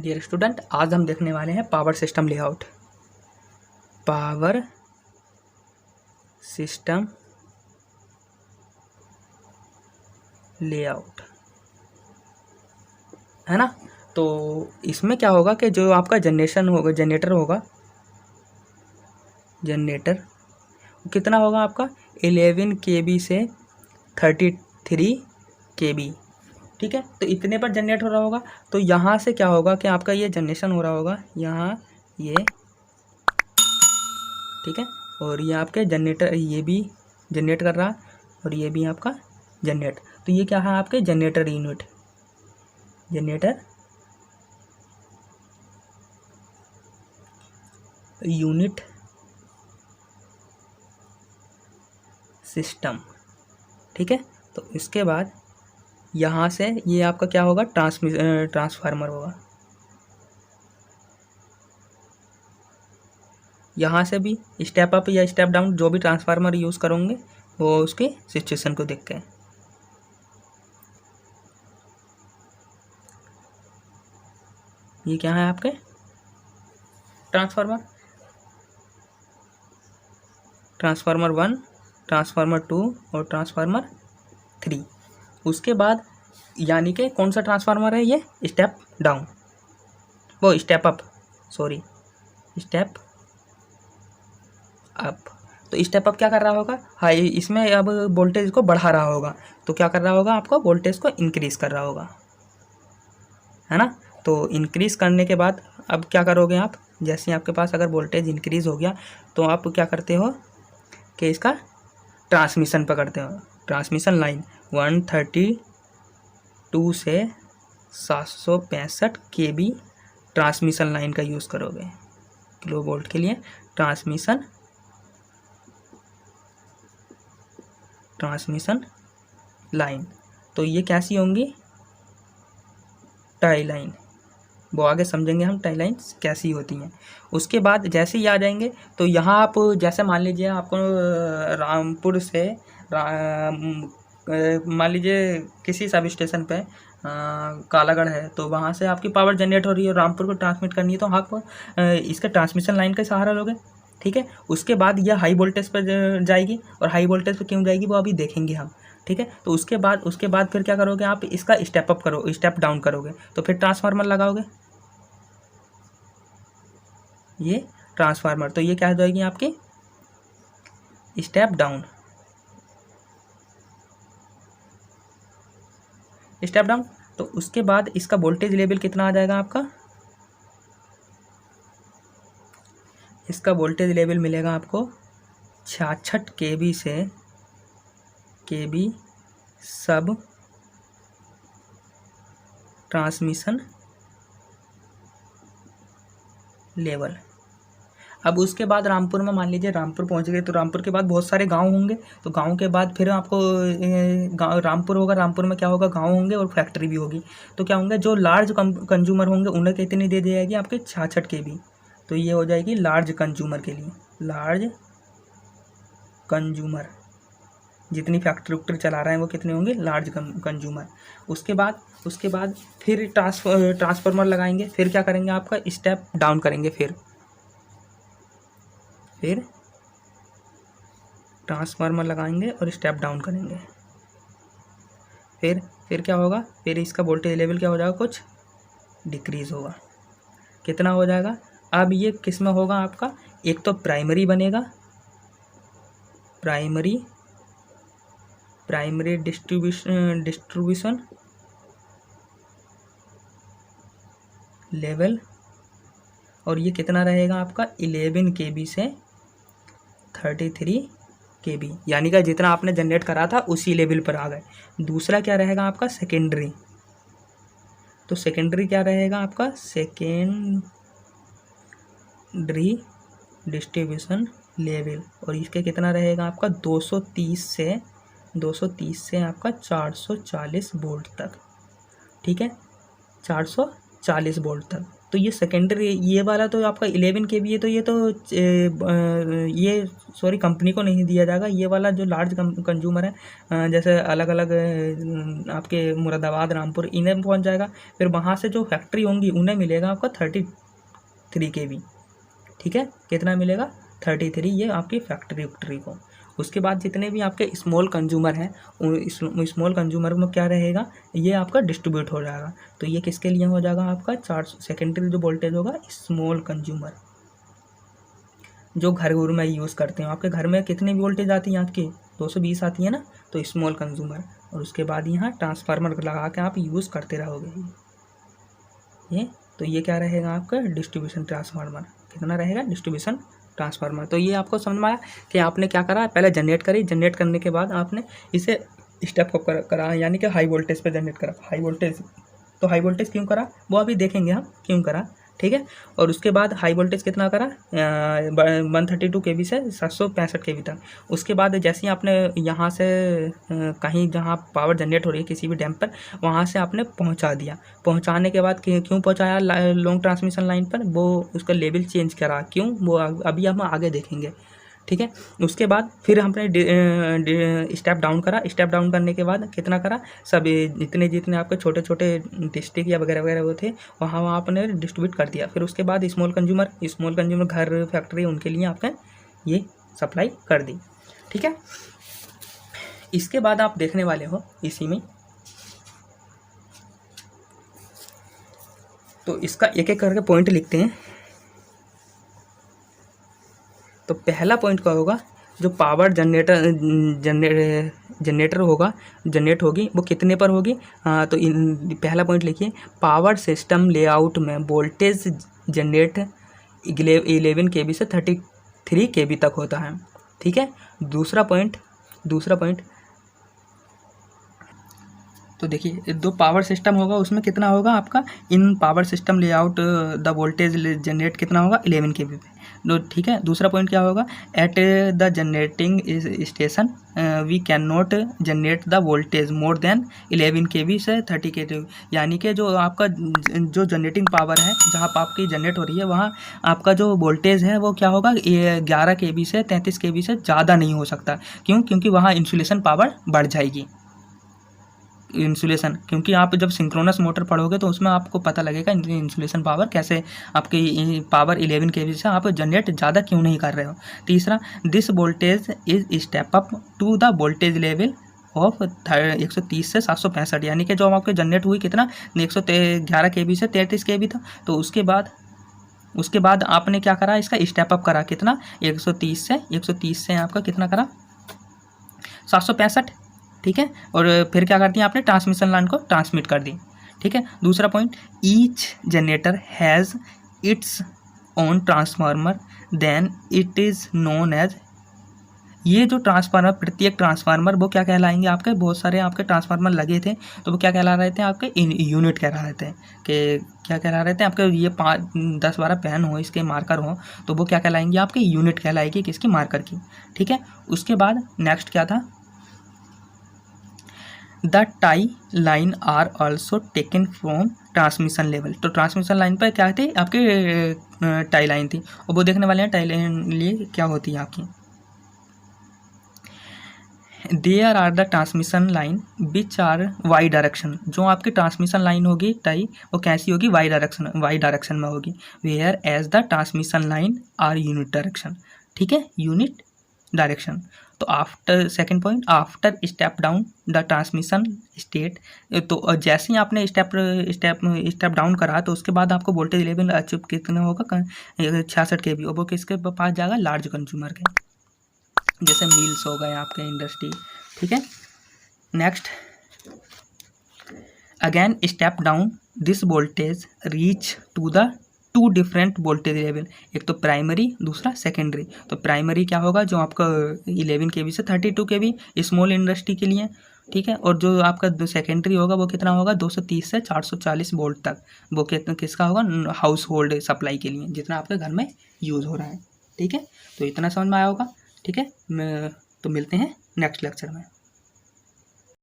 Dear student, आज हम देखने वाले हैं power system layout. Power system layout है ना। तो इसमें क्या होगा कि जो आपका जनरेटर होगा कितना होगा आपका 11 kb से 33 kb। ठीक है, तो इतने पर जनरेट हो रहा होगा। तो यहाँ से क्या होगा कि आपका ये जनरेशन हो रहा होगा यहाँ ये, ठीक है, और ये आपके जनरेटर ये भी जनरेट कर रहा और ये भी आपका जनरेट। तो ये क्या है आपके जनरेटर यूनिट सिस्टम। ठीक है, तो इसके बाद यहाँ से ये आपका क्या होगा ट्रांसफार्मर होगा। यहाँ से भी स्टेप अप या स्टेप डाउन जो भी ट्रांसफार्मर यूज़ करोगे वो उसके सिचुएशन को देख के। ये क्या है आपके ट्रांसफार्मर 1, ट्रांसफार्मर 2 और ट्रांसफार्मर 3। उसके बाद यानी कि कौन सा ट्रांसफार्मर है ये स्टेप डाउन, वो स्टेप अप तो स्टेप अप क्या कर रहा होगा, हाई इसमें अब वोल्टेज को बढ़ा रहा होगा। तो क्या कर रहा होगा, आपको वोल्टेज को इंक्रीज़ कर रहा होगा, है ना। तो इंक्रीज़ करने के बाद अब क्या करोगे आप, जैसे आपके पास अगर वोल्टेज इंक्रीज़ हो गया तो आप क्या करते हो कि इसका ट्रांसमिशन पकड़ते हो। ट्रांसमिशन लाइन 132 से 765 kb ट्रांसमिशन लाइन का यूज़ करोगे किलो वोल्ट के लिए। ट्रांसमिशन लाइन तो ये कैसी होंगी, टाई लाइन, वो आगे समझेंगे हम टाई लाइन्स कैसी होती हैं। उसके बाद जैसे ही आ जाएंगे तो यहाँ आप जैसे मान लीजिए आपको रामपुर से मान लीजिए किसी सब स्टेशन पे कालागढ़ है, तो वहाँ से आपकी पावर जनरेट हो रही है, रामपुर को ट्रांसमिट करनी है, तो आप इसके ट्रांसमिशन लाइन का सहारा लोगे। ठीक है, उसके बाद यह हाई वोल्टेज पर जाएगी, और हाई वोल्टेज पर क्यों जाएगी वो अभी देखेंगे हम। ठीक है, तो उसके बाद फिर क्या करोगे आप, इसका स्टेप डाउन करोगे, तो फिर ट्रांसफार्मर लगाओगे, ये ट्रांसफार्मर। तो ये क्या हो जाएगी आपकी स्टेप डाउन। तो उसके बाद इसका वोल्टेज लेवल कितना आ जाएगा आपका, इसका वोल्टेज लेवल मिलेगा आपको 66 kb से सब ट्रांसमिशन लेवल। अब उसके बाद रामपुर में मान लीजिए रामपुर पहुंच गए, तो रामपुर के बाद बहुत सारे गांव होंगे, तो गांव के बाद फिर आपको रामपुर होगा, रामपुर में क्या होगा गांव होंगे और फैक्ट्री भी होगी। तो क्या होंगे, जो लार्ज कंज्यूमर होंगे उन्हें कितनी दे दी जाएगी आपके 66 kb। तो ये हो जाएगी लार्ज कंज्यूमर के लिए, लार्ज कंज्यूमर जितनी फैक्ट्री चला रहे हैं वो कितने होंगे, लार्ज कंज्यूमर। उसके बाद फिर ट्रांसफार्मर लगाएंगे, फिर क्या करेंगे आपका स्टेप डाउन करेंगे, फिर ट्रांसफार्मर लगाएंगे और स्टेप डाउन करेंगे। फिर क्या होगा, फिर इसका वोल्टेज लेवल क्या हो जाएगा, कुछ डिक्रीज होगा। कितना हो जाएगा, अब ये किस में होगा आपका, एक तो प्राइमरी बनेगा, प्राइमरी डिस्ट्रीब्यूशन लेवल, और ये कितना रहेगा आपका 11 kb से 33 kb, यानी कि जितना आपने जनरेट करा था उसी लेवल पर आ गए। दूसरा क्या रहेगा आपका सेकेंडरी, तो सेकेंडरी क्या रहेगा आपका, सेकेंडरी डिस्ट्रीब्यूशन लेवल, और इसके कितना रहेगा आपका 230 से आपका 440 वोल्ट तक। ठीक है, 440 वोल्ट तक। तो ये सेकेंडरी, ये वाला तो आपका 11 kV है, तो ये तो ये सॉरी कंपनी को नहीं दिया जाएगा। ये वाला जो लार्ज कंज्यूमर है जैसे अलग अलग आपके मुरादाबाद, रामपुर, इन्हें पहुंच जाएगा। फिर वहाँ से जो फैक्ट्री होंगी उन्हें मिलेगा आपका 33 kV। ठीक है, कितना मिलेगा? 33, ये आपकी फैक्ट्री को। उसके बाद जितने भी आपके स्मॉल कंज्यूमर हैं, स्मॉल कंज्यूमर में क्या रहेगा, ये आपका डिस्ट्रीब्यूट हो जाएगा। तो ये किसके लिए हो जाएगा आपका 400 सेकेंडरी जो वोल्टेज होगा, स्मॉल कंज्यूमर जो घर में यूज़ करते हैं। आपके घर में कितनी वोल्टेज आती है आपकी? 220 आती है ना, तो स्मॉल कंज्यूमर। और उसके बाद यहाँ ट्रांसफार्मर लगा के आप यूज़ करते रहोगे ये। तो ये क्या रहेगा आपका डिस्ट्रीब्यूशन ट्रांसफार्मर। कितना रहेगा? Distribution transformer. तो ये आपको समझ में आया कि आपने क्या करा, पहले जनरेट करी, जनरेट करने के बाद आपने इसे स्टेप अप करा, यानी कि हाई वोल्टेज पे जनरेट करा। हाई वोल्टेज, तो हाई वोल्टेज क्यों करा वो अभी देखेंगे हम क्यों करा, ठीक है। और उसके बाद हाई वोल्टेज कितना करा, 132 kV से 765 kV तक। उसके बाद जैसे ही आपने यहाँ से कहीं जहाँ पावर जनरेट हो रही है किसी भी डैम पर, वहाँ से आपने पहुँचा दिया। पहुँचाने के बाद क्यों पहुँचाया लॉन्ग ट्रांसमिशन लाइन पर, वो उसका लेवल चेंज करा, क्यों वो अभी हम आगे देखेंगे, ठीक है। उसके बाद फिर हमने स्टेप डाउन करा। स्टेप डाउन करने के बाद कितना करा, सब जितने जितने आपके छोटे छोटे डिस्ट्रिक्ट या वगैरह वगैरह वो थे वहाँ आपने डिस्ट्रीब्यूट कर दिया। फिर उसके बाद स्मॉल कंज्यूमर घर, फैक्ट्री, उनके लिए आपने ये सप्लाई कर दी, ठीक है। इसके बाद आप देखने वाले हो इसी में, तो इसका एक एक करके पॉइंट लिखते हैं। तो पहला पॉइंट क्या होगा, जो पावर जनरेटर होगा, जनरेट होगी, वो कितने पर होगी। तो पहला पॉइंट लिखिए, पावर सिस्टम लेआउट में वोल्टेज जनरेट 11 kV से 33 kV तक होता है, ठीक है। दूसरा पॉइंट तो देखिए, दो पावर सिस्टम होगा, उसमें कितना होगा आपका, in power system layout the voltage generate कितना होगा 11 kV पे, ठीक है। दूसरा पॉइंट क्या होगा, at the generating station we can not generate the voltage more than 11 kV से 30 kV, यानी कि जो आपका जो जनरेटिंग पावर है जहाँ पर आपकी जनरेट हो रही है, वहाँ आपका जो वोल्टेज है वो क्या होगा, 11 kV से 33 kV से ज़्यादा नहीं हो सकता। क्यों? क्योंकि वहाँ इंसुलेशन पावर बढ़ जाएगी। इंसुलेशन, क्योंकि आप जब सिंक्रोनस मोटर पढ़ोगे तो उसमें आपको पता लगेगा इंसुलेशन पावर कैसे, आपकी पावर 11 kV से आप जनरेट ज़्यादा क्यों नहीं कर रहे हो। तीसरा, this voltage is step up to the voltage level of 130 से 765, यानी कि जो आपके जनरेट हुई कितना 111 kV से 33 kV था। तो उसके बाद आपने क्या करा, इसका स्टेप अप करा, कितना 130 से आपका कितना करा 765, ठीक है। और फिर क्या करती है आपने, ट्रांसमिशन लाइन को ट्रांसमिट कर दी, ठीक है। दूसरा point, each generator has its own transformer then it is known as, ये जो ट्रांसफार्मर, प्रत्येक ट्रांसफार्मर वो क्या कहलाएंगे, आपके बहुत सारे आपके ट्रांसफार्मर लगे थे तो वो क्या कहला रहे थे, आपके यूनिट कहला रहे थे, कि क्या कहला रहे थे आपके, ये 10-12 पेन हो, इसके मार्कर हो, तो वो क्या कहलाएंगे, आपके यूनिट कहलाएगी किसकी, मार्कर की, ठीक है। उसके बाद नेक्स्ट क्या था, the tie line are also taken from transmission level. तो ट्रांसमिशन लाइन पर क्या थी आपके, टाई लाइन थी, और वो देखने वाले हैं टाई लाइन लिए क्या होती है आपकी। There are the transmission line which are Y direction, जो आपकी ट्रांसमिशन लाइन होगी टाई, वो कैसी होगी, वाई डायरेक्शन में होगी। Whereas the transmission line are unit direction, ठीक है, यूनिट डायरेक्शन। तो after second point, after step down the transmission state, तो जैसे ही आपने स्टेप डाउन करा तो उसके बाद आपको वोल्टेज लेवल अचीव कितना होगा 66 kV, और वो किसके पास जाएगा, लार्ज कंज्यूमर के, जैसे मिल्स हो गए आपके, इंडस्ट्री, ठीक है। Next, again step down this voltage reach to the 2 different voltage level, एक तो प्राइमरी, दूसरा सेकेंडरी। तो प्राइमरी क्या होगा, जो आपका 11 kV से 32 kV स्मॉल इंडस्ट्री के लिए, ठीक है। और जो आपका सेकेंडरी होगा वो कितना होगा 230 से 440 वोल्ट तक, वो किसका होगा, हाउस होल्ड सप्लाई के लिए, जितना आपके घर में यूज़ हो रहा है, ठीक है। तो इतना समझ में आया होगा, ठीक है। तो मिलते हैं नेक्स्ट लेक्चर में।